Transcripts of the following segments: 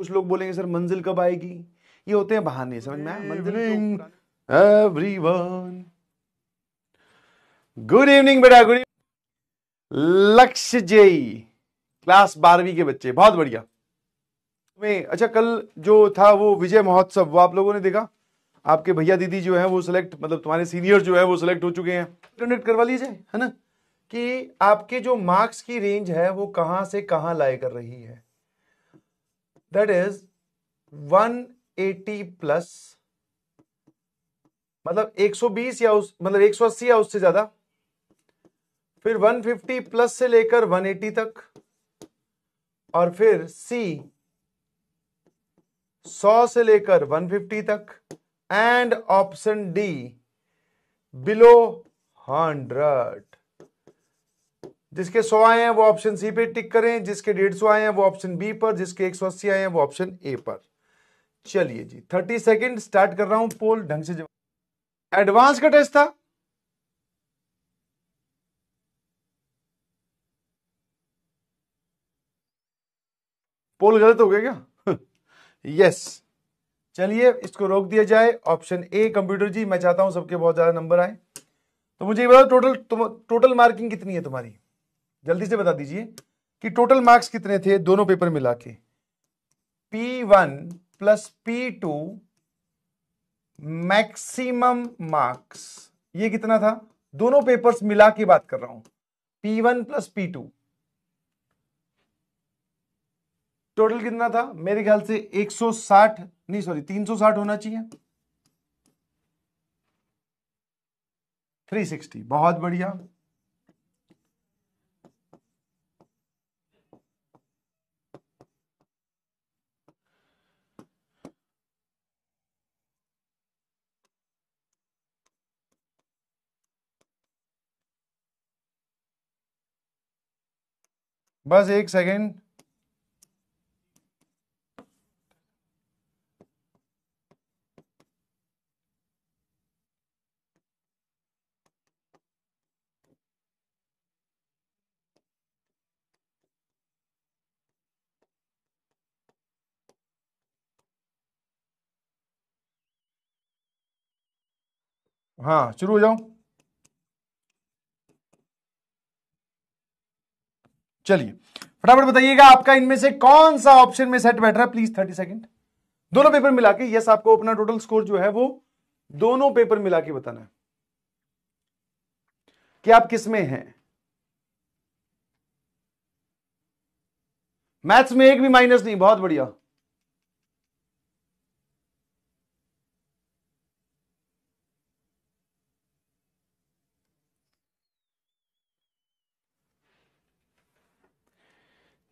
कुछ लोग बोलेंगे सर मंजिल कब आएगी, ये होते हैं बहाने, समझ में आया? मंजिल एवरीवन, गुड इवनिंग बेटा, गुड लक्ष्य जेई क्लास 12वीं के बच्चे, बहुत बढ़िया। में अच्छा, कल जो था वो विजय महोत्सव, वो आप लोगों ने देखा? आपके भैया दीदी जो है वो सिलेक्ट, मतलब तुम्हारे सीनियर जो है वो सिलेक्ट हो चुके हैं। कंडक्ट करवा लीजिए, है ना, कि आपके जो मार्क्स की रेंज है वो कहां से कहां लाए कर रही है। दैट इज 180 प्लस, मतलब 120 या उस, मतलब 180 या उससे ज्यादा, फिर 150 प्लस से लेकर 180 तक, और फिर सी 100 से लेकर 150 तक, एंड ऑप्शन डी बिलो 100। जिसके 100 आए हैं वो ऑप्शन सी पे टिक करें, जिसके 150 आए हैं वो ऑप्शन बी पर, जिसके 180 आए हैं वो ऑप्शन ए पर। चलिए जी, 30 सेकेंड स्टार्ट कर रहा हूं, पोल ढंग से जवाब। एडवांस का टेस्ट था, पोल गलत हो गया क्या? यस चलिए इसको रोक दिया जाए। ऑप्शन ए कंप्यूटर जी, मैं चाहता हूं सबके बहुत ज्यादा नंबर आए। तो मुझे ये बताओ टोटल मार्किंग कितनी है तुम्हारी, जल्दी से बता दीजिए कि टोटल मार्क्स कितने थे दोनों पेपर मिला के। P1 plus P2 maximum marks, ये कितना था? दोनों पेपर्स मिला के बात कर रहा हूं, P1 प्लस P2 टोटल कितना था? मेरे ख्याल से 160, नहीं सॉरी 360 होना चाहिए। 360, बहुत बढ़िया। बस एक सेकेंड, हाँ शुरू हो जाओ। चलिए फटाफट बताइएगा आपका इनमें से कौन सा ऑप्शन में सेट बैठ रहा है, प्लीज 30 सेकेंड। दोनों पेपर मिला के, यस आपको अपना टोटल स्कोर जो है वो दोनों पेपर मिला के बताना है कि आप किस में हैं। मैथ्स में एक भी माइनस नहीं, बहुत बढ़िया।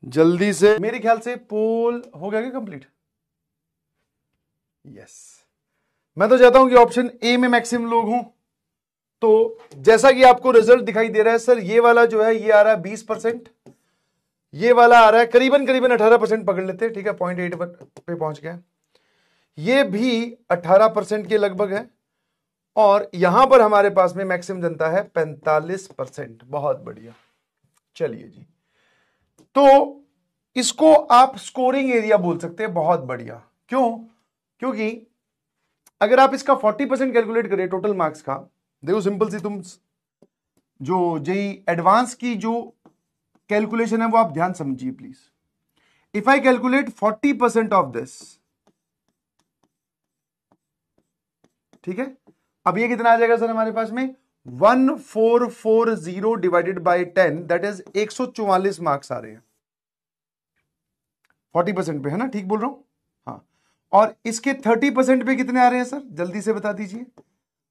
जल्दी से, मेरे ख्याल से पोल हो गया क्या कंप्लीट? यस मैं तो चाहता हूं कि ऑप्शन ए में मैक्सिमम लोग हों। तो जैसा कि आपको रिजल्ट दिखाई दे रहा है सर, ये वाला जो है ये आ रहा है 20%, ये वाला आ रहा है करीबन करीबन 18% पकड़ लेते हैं, ठीक है, 0.8 पे पहुंच गया। ये भी 18% के लगभग है, और यहां पर हमारे पास में मैक्सिमम जनता है 45%, बहुत बढ़िया। चलिए जी, तो इसको आप स्कोरिंग एरिया बोल सकते हैं, बहुत बढ़िया। क्यों? क्योंकि अगर आप इसका 40% कैलकुलेट करें टोटल मार्क्स का, देखो सिंपल सी, तुम जो जेई एडवांस की जो कैलकुलेशन है वो आप ध्यान समझिए please. If I calculate 40% of this, ठीक है, अब ये कितना आ जाएगा सर हमारे पास में? 1440 divided by 10, that is 144 marks आ रहे हैं 40% पे, है ना, ठीक बोल रहा हूं? हाँ, और इसके 30% पे कितने आ रहे हैं सर, जल्दी से बता दीजिए।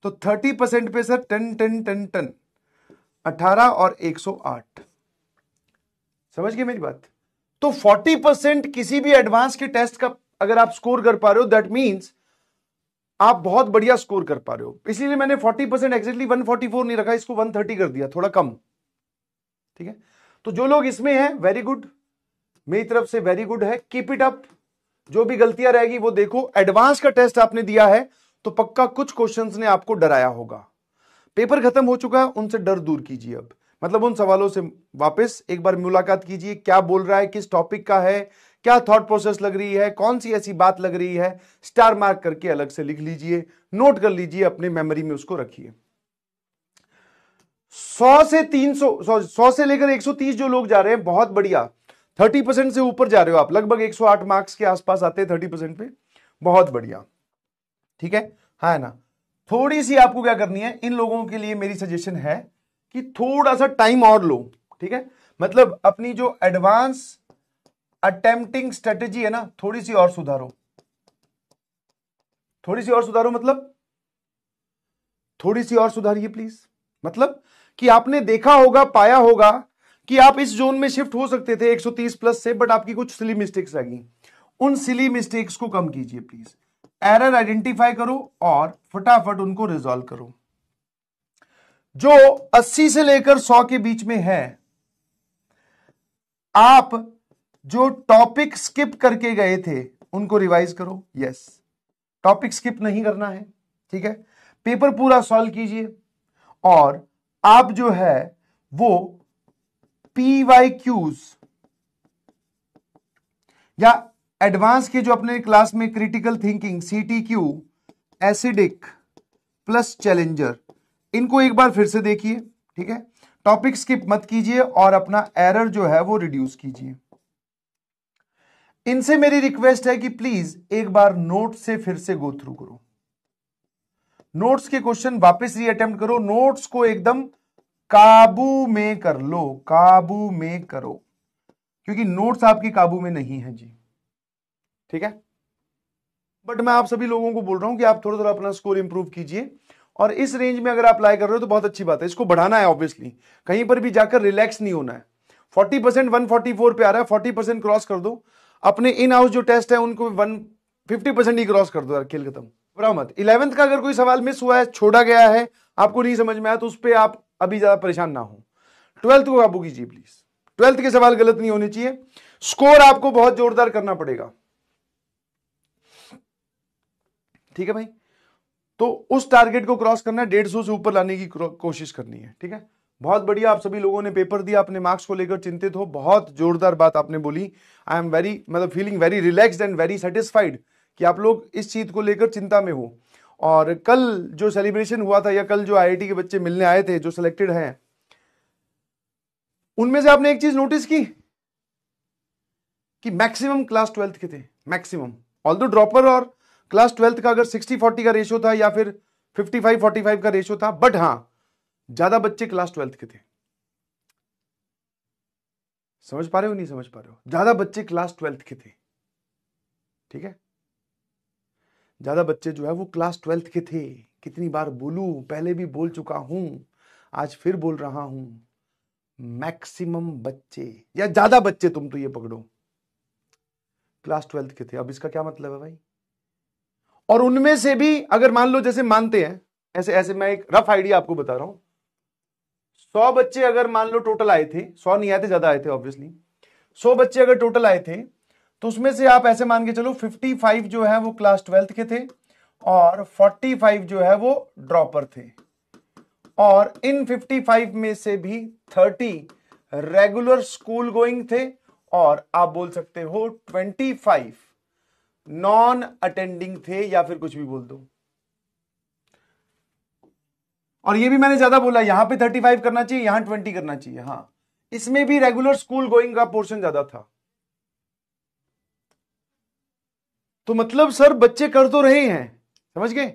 तो 30% पे सर 10 18 और 108, समझ गए मेरी बात? तो 40% किसी भी एडवांस के टेस्ट का अगर आप स्कोर कर पा रहे हो, दैट मींस आप बहुत बढ़िया स्कोर कर पा रहे हो। इसीलिए मैंने 40% एक्जेक्टली 144 नहीं रखा, इसको 130 कर दिया, थोड़ा कम, ठीक है। तो जो लोग इसमें हैं, वेरी गुड, मेरी तरफ से वेरी गुड है, कीप इट अप। जो भी गलतियां रहेगी वो देखो, एडवांस का टेस्ट आपने दिया है तो पक्का कुछ क्वेश्चंस ने आपको डराया होगा। पेपर खत्म हो चुका है, उनसे डर दूर कीजिए। अब मतलब उन सवालों से वापस एक बार मुलाकात कीजिए, क्या बोल रहा है, किस टॉपिक का है, क्या थॉट प्रोसेस लग रही है, कौन सी ऐसी बात लग रही है, स्टार मार्क करके अलग से लिख लीजिए, नोट कर लीजिए, अपने मेमोरी में उसको रखिए। 100 से 300, 100 से लेकर 130 जो लोग जा रहे हैं, बहुत बढ़िया, 30% से ऊपर जा रहे हो आप, लगभग 108 मार्क्स के आसपास आते हैं 30% पे, बहुत बढ़िया, ठीक है, हाँ ना। थोड़ी सी आपको क्या करनी है, इन लोगों के लिए मेरी सजेशन है कि थोड़ा सा टाइम और लो, ठीक है, मतलब अपनी जो एडवांस अटेम्प्टिंग स्ट्रेटेजी है ना, थोड़ी सी और सुधारो, थोड़ी सी और सुधारो, मतलब थोड़ी सी और सुधारिए प्लीज। मतलब कि आपने देखा होगा, पाया होगा कि आप इस जोन में शिफ्ट हो सकते थे 130 प्लस से, बट आपकी कुछ सिली मिस्टेक्स रह गई, उन सिली मिस्टेक्स को कम कीजिए प्लीज, एरर आइडेंटिफाई करो और फटाफट उनको रिजॉल्व करो। जो 80 से लेकर 100 के बीच में है, आप जो टॉपिक स्किप करके गए थे उनको रिवाइज करो। यस, टॉपिक स्किप नहीं करना है, ठीक है, पेपर पूरा सॉल्व कीजिए और आप जो है वो PYQs या एडवांस के जो अपने क्लास में critical thinking, CTQ, acidic plus challenger, इनको एक बार फिर से देखिए, ठीक है, टॉपिक स्किप मत कीजिए और अपना एरर जो है वो रिड्यूस कीजिए। इनसे मेरी रिक्वेस्ट है कि प्लीज एक बार नोट से फिर से गो थ्रू करो, नोट्स के क्वेश्चन वापस रीअटेम्प्ट करो, नोट्स को एकदम काबू में कर लो, काबू में करो, क्योंकि नोट्स आपकी काबू में नहीं है जी, ठीक है। बट मैं आप सभी लोगों को बोल रहा हूं कि आप थोड़ा थोड़ा अपना स्कोर इंप्रूव कीजिए, और इस रेंज में अगर आप अप्लाई कर रहे हो तो बहुत अच्छी बात है, इसको बढ़ाना है ऑब्वियसली, कहीं पर भी जाकर रिलैक्स नहीं होना है। 40% 144 पे आ रहा है, 40% क्रॉस कर दो, अपने इन हाउस जो टेस्ट है उनको 150% ही क्रॉस कर दो यार, खेल खत्म, घबराओ मत। 11th का अगर कोई सवाल मिस हुआ है, छोड़ा गया है, आपको नहीं समझ में आया, तो उस पर आप अभी ज्यादा परेशान ना हो। 12th को काबू कीजिए प्लीज, 12th के सवाल गलत नहीं होने चाहिए, स्कोर आपको बहुत जोरदार करना पड़ेगा, ठीक है भाई। तो उस टारगेट को क्रॉस करना है, 150 से ऊपर लाने की कोशिश करनी है, ठीक है। बहुत बढ़िया, आप सभी लोगों ने पेपर दिया, अपने मार्क्स को लेकर चिंतित हो, बहुत जोरदार बात आपने बोली। आई एम वेरी, मतलब feeling very relaxed and very satisfied कि आप लोग इस चीज को लेकर चिंता में हो। और कल जो सेलिब्रेशन हुआ था, या कल जो IIT के बच्चे मिलने आए थे जो सिलेक्टेड हैं, उनमें से आपने एक चीज नोटिस की कि मैक्सिमम क्लास 12th के थे, मैक्सिमम, ऑल्दो ड्रॉपर और क्लास 12th का अगर 60-40 का रेशियो था या फिर 55-45 का रेशियो था, बट हां ज्यादा बच्चे क्लास 12th के थे। समझ पा रहे हो, नहीं समझ पा रहे हो, ज्यादा बच्चे क्लास 12th के थे, ठीक है, ज्यादा बच्चे जो है वो क्लास 12th के थे। कितनी बार बोलूं, पहले भी बोल चुका हूं, आज फिर बोल रहा हूं, मैक्सिमम बच्चे या ज्यादा बच्चे, तुम तो ये पकड़ो, क्लास 12th के थे। अब इसका क्या मतलब है भाई? और उनमें से भी अगर मान लो, जैसे मानते हैं, ऐसे ऐसे मैं एक रफ आइडिया आपको बता रहा हूं, 100 बच्चे अगर मान लो टोटल आए थे, 100 नहीं आए थे, ज्यादा आए थे ऑब्वियसली, 100 बच्चे अगर टोटल आए थे, तो उसमें से आप ऐसे मान के चलो 55 जो है वो क्लास 12th के थे और 45 जो है वो ड्रॉपर थे, और इन 55 में से भी 30 रेगुलर स्कूल गोइंग थे, और आप बोल सकते हो 25 नॉन अटेंडिंग थे, या फिर कुछ भी बोल दो। और ये भी मैंने ज्यादा बोला, यहां पे 35 करना चाहिए, यहां 20 करना चाहिए, हां, इसमें भी रेगुलर स्कूल गोइंग का पोर्शन ज्यादा था। तो मतलब सर बच्चे कर तो रहे हैं, समझ गए।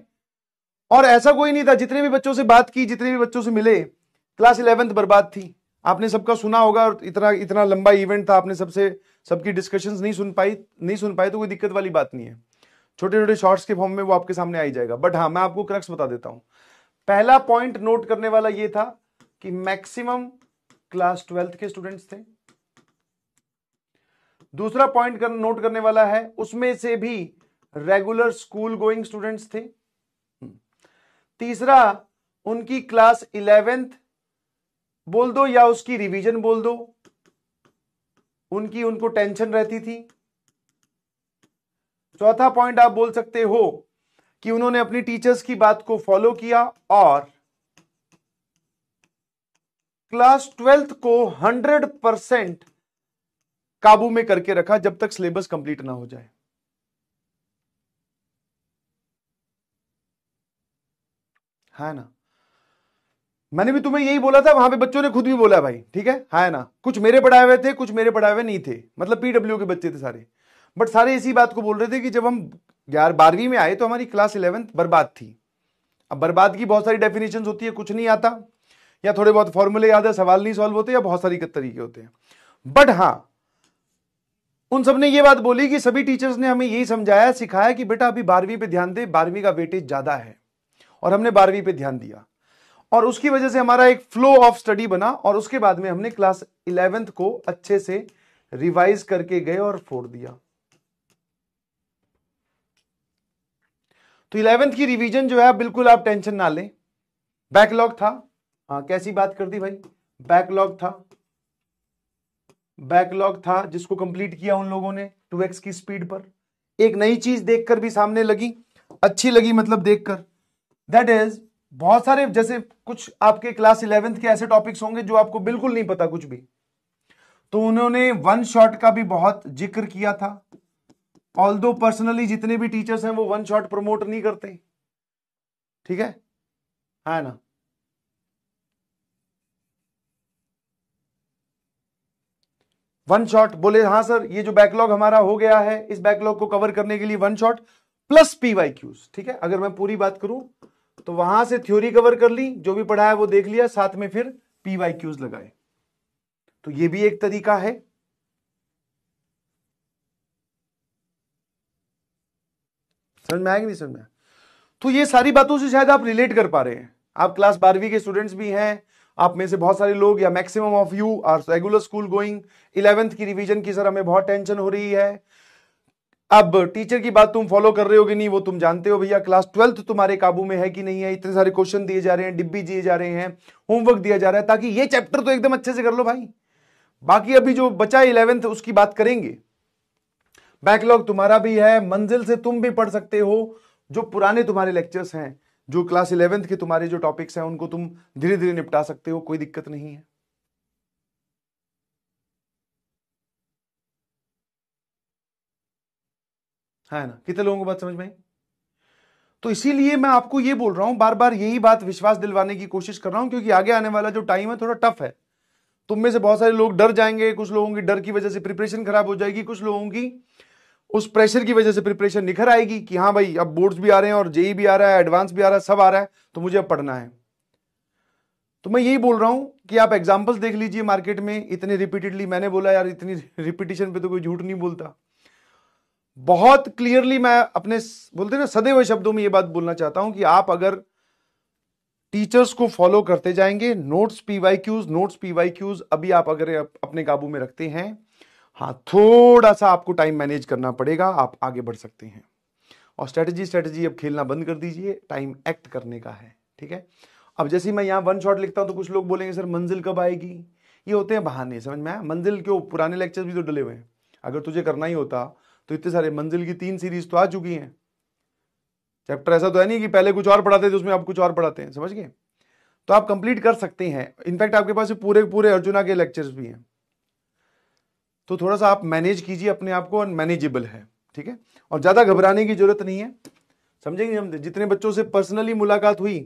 और ऐसा कोई नहीं था, जितने भी बच्चों से बात की, जितने भी बच्चों से मिले, क्लास 11th बर्बाद थी, आपने सबका सुना होगा, और इतना इतना लंबा इवेंट था, आपने सबसे सबकी डिस्कशंस नहीं सुन पाए तो कोई दिक्कत वाली बात नहीं है, छोटे छोटे शॉर्ट्स के फॉर्म में वो आपके सामने आ ही जाएगा। बट हाँ, मैं आपको क्रक्स बता देता हूं। पहला पॉइंट नोट करने वाला ये था कि मैक्सिमम क्लास 12th के स्टूडेंट्स थे। दूसरा पॉइंट नोट करने वाला है, उसमें से भी रेगुलर स्कूल गोइंग स्टूडेंट्स थे। तीसरा, उनकी क्लास 11th बोल दो या उसकी रिवीजन बोल दो, उनको टेंशन रहती थी। चौथा पॉइंट आप बोल सकते हो कि उन्होंने अपनी टीचर्स की बात को फॉलो किया और क्लास 12th को 100% काबू में करके रखा जब तक सिलेबस कंप्लीट ना हो जाए। है ना, मैंने भी तुम्हें यही बोला था, वहां पे बच्चों ने खुद भी बोला भाई, ठीक है ना, कुछ मेरे पढ़ाए हुए थे, कुछ मेरे पढ़ाए हुए नहीं थे, मतलब पीडब्ल्यू के बच्चे थे सारे, बट सारे इसी बात को बोल रहे थे कि जब हम 12वीं में आए तो हमारी क्लास 11th बर्बाद थी। अब बर्बाद की बहुत सारी डेफिनेशंस होती है, कुछ नहीं आता, या थोड़े बहुत फॉर्मूले याद है, सवाल नहीं सॉल्व होते, या बहुत सारी तरीके होते हैं। बट हाँ, उन सब ने ये बात बोली कि सभी टीचर्स ने हमें यही समझाया सिखाया कि बेटा अभी 12वीं पे ध्यान दे, 12वीं का वेटेज ज्यादा है, और हमने 12वीं पे ध्यान दिया, और उसकी वजह से हमारा एक फ्लो ऑफ स्टडी बना, और उसके बाद में हमने क्लास 11th को अच्छे से रिवाइज करके गए और फोड़ दिया। तो 11th की रिवीजन जो है बिल्कुल आप टेंशन ना लें। बैकलॉग था, हाँ कैसी बात कर दी भाई, बैकलॉग था, बैकलॉग था जिसको कंप्लीट किया उन लोगों ने 2x की स्पीड पर, एक नई चीज देखकर भी सामने लगी, अच्छी लगी मतलब देखकर, दैट इज बहुत सारे जैसे कुछ आपके क्लास 11th के ऐसे टॉपिक्स होंगे जो आपको बिल्कुल नहीं पता कुछ भी, तो उन्होंने वन शॉट का भी बहुत जिक्र किया था। ऑल्दो पर्सनली जितने भी टीचर्स हैं वो वन शॉट प्रमोट नहीं करते, ठीक है ना। वन शॉट बोले हाँ सर, ये जो बैकलॉग हमारा हो गया है, इस बैकलॉग को कवर करने के लिए वन शॉट प्लस पीवाईक्यूज, ठीक है। अगर मैं पूरी बात करूं तो वहां से थ्योरी कवर कर ली, जो भी पढ़ा है वो देख लिया, साथ में फिर पीवाईक्यूज लगाए, तो ये भी एक तरीका है। समझ में आएगी नहीं समझ में? तो ये सारी बातों से शायद आप रिलेट कर पा रहे हैं, आप क्लास 12वीं के स्टूडेंट्स भी हैं, आप में से बहुत सारे लोग या maximum of you are regular school going. 11th की रिवीजन की सर हमें बहुत टेंशन हो रही है। अब टीचर की बात तुम फॉलो कर रहे हो कि नहीं वो तुम जानते हो भैया, क्लास 12th तुम्हारे काबू में है कि नहीं है, इतने सारे क्वेश्चन दिए जा रहे हैं, डिब्बी दिए जा रहे हैं, होमवर्क दिया जा रहा है, ताकि ये चैप्टर तो एकदम अच्छे से कर लो भाई, बाकी अभी जो बचा 11th उसकी बात करेंगे। बैकलॉग तुम्हारा भी है, मंजिल से तुम भी पढ़ सकते हो, जो पुराने तुम्हारे लेक्चर्स हैं, जो क्लास 11th के तुम्हारे जो टॉपिक्स हैं उनको तुम धीरे धीरे निपटा सकते हो, कोई दिक्कत नहीं है ना। कितने लोगों को बात समझ में आई? तो इसीलिए मैं आपको ये बोल रहा हूं, बार बार यही बात विश्वास दिलवाने की कोशिश कर रहा हूं, क्योंकि आगे आने वाला जो टाइम है थोड़ा टफ है। तुम में से बहुत सारे लोग डर जाएंगे, कुछ लोगों की डर की वजह से प्रिपरेशन खराब हो जाएगी, कुछ लोगों की उस प्रेशर की वजह से प्रिपरेशन निखर आएगी कि हाँ भाई अब बोर्ड्स भी आ रहे हैं और जेई भी आ रहा है, एडवांस भी आ रहा है, सब आ रहा है, तो मुझे अब पढ़ना है। तो मैं यही बोल रहा हूं कि आप एग्जाम्पल्स देख लीजिए मार्केट में, इतने रिपीटेडली मैंने बोला यार, इतनी रिपीटिशन पे तो कोई झूठ नहीं बोलता। बहुत क्लियरली मैं अपने बोलते ना सदे हुए शब्दों में ये बात बोलना चाहता हूं कि आप अगर टीचर्स को फॉलो करते जाएंगे, नोट्स पीवाईक्यूज अभी आप अगर अपने काबू में रखते हैं, हाँ थोड़ा सा आपको टाइम मैनेज करना पड़ेगा, आप आगे बढ़ सकते हैं। और स्ट्रेटजी अब खेलना बंद कर दीजिए, टाइम एक्ट करने का है, ठीक है। अब जैसे मैं यहां वन शॉट लिखता हूं तो कुछ लोग बोलेंगे सर मंजिल कब आएगी, ये होते हैं बहाने, समझ में आया? मंजिल क्यों, पुराने लेक्चर भी तो डले हुए हैं, अगर तुझे करना ही होता तो इतने सारे मंजिल की 3 सीरीज तो आ चुकी हैं। चैप्टर ऐसा तो है नहीं कि पहले कुछ और पढ़ाते थे उसमें आप कुछ और पढ़ाते हैं, समझ गए? तो आप कंप्लीट कर सकते हैं, इनफैक्ट आपके पास पूरे पूरे अर्जुना के लेक्चर्स भी हैं। तो थोड़ा सा आप मैनेज कीजिए अपने आप को, मैनेजेबल है, ठीक है। और ज्यादा घबराने की जरूरत नहीं है, समझेंगे हम। जितने बच्चों से पर्सनली मुलाकात हुई